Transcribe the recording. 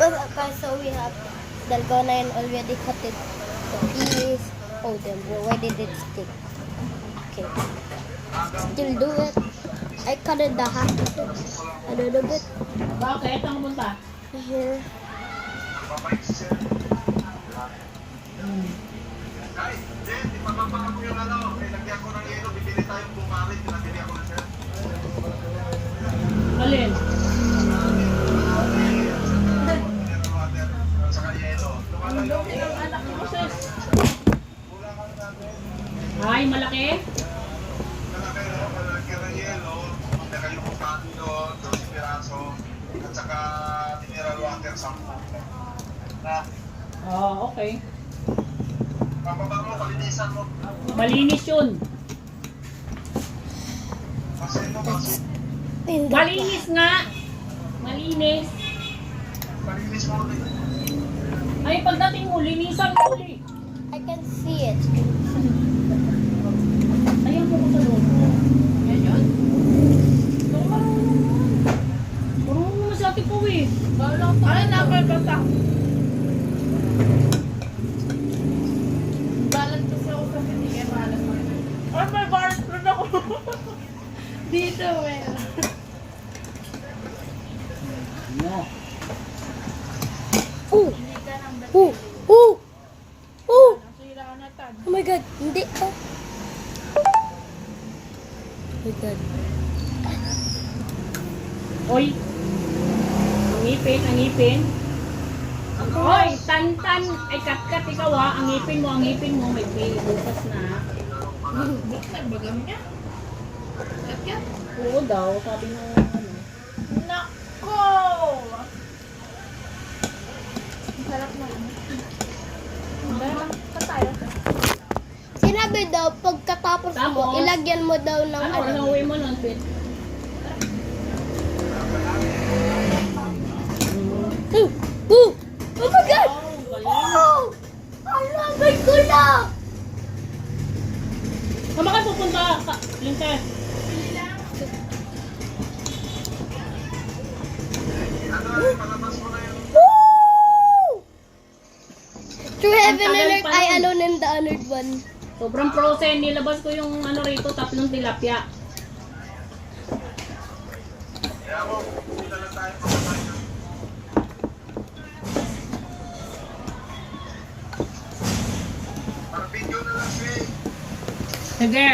guys, so we have dalgona and already cut it. So please, oh then why did it stick? Okay, still do it. I cut it the half of it, a little bit. Bakit? Ang punta? Here. Alin? Ay, malaki? At saka mineral water 10 na Okay. pababa mo, palinisan mo. Malinis yun. Kasi mo kasi Malinis nga. Malinis. palinis mo ulit. Ay, pagdating mo, linisan mo ulit. I can see it. Ayan po ko sa loob. Yan yun? Marunong naman si Ate Pau eh. Ay, napapata. Balat kasi ako sa pinigay, balat mo. Ay, may balat rin ako. Dito, meron. No. Oh, Hindi ka nang oh, oh, oh. Nasira ka na tan. Oh my God, hindi oh. Oh my God. Oy. Ang ngipin, ang ngipin. Hoy, tantan. Ay, kat-kat ikaw ha. Ang ngipin mo, may bukas na. Buksan ba gamit niya? Kat-kat? Oo daw, sabi ng ano. Nako! Ang sarap na lang. Meron pa tayo. Sinabi daw, pagkatapos mo, Tapos? ilagyan mo daw ng Ano, ano uwi mo nun, Pit? Oh my God! Oh, galing. Oh! Ala, may gula! Saan ba kayo pupunta, Linter? Woo! True heaven Ang tagal alert, pa I nun. alone in the honored one. Sobrang frozen. Nilabas ko yung ano rito, 3 tilapia. Kaya mo, hindi na lang tayo pagkakain. Para video na lang siya eh. Sige.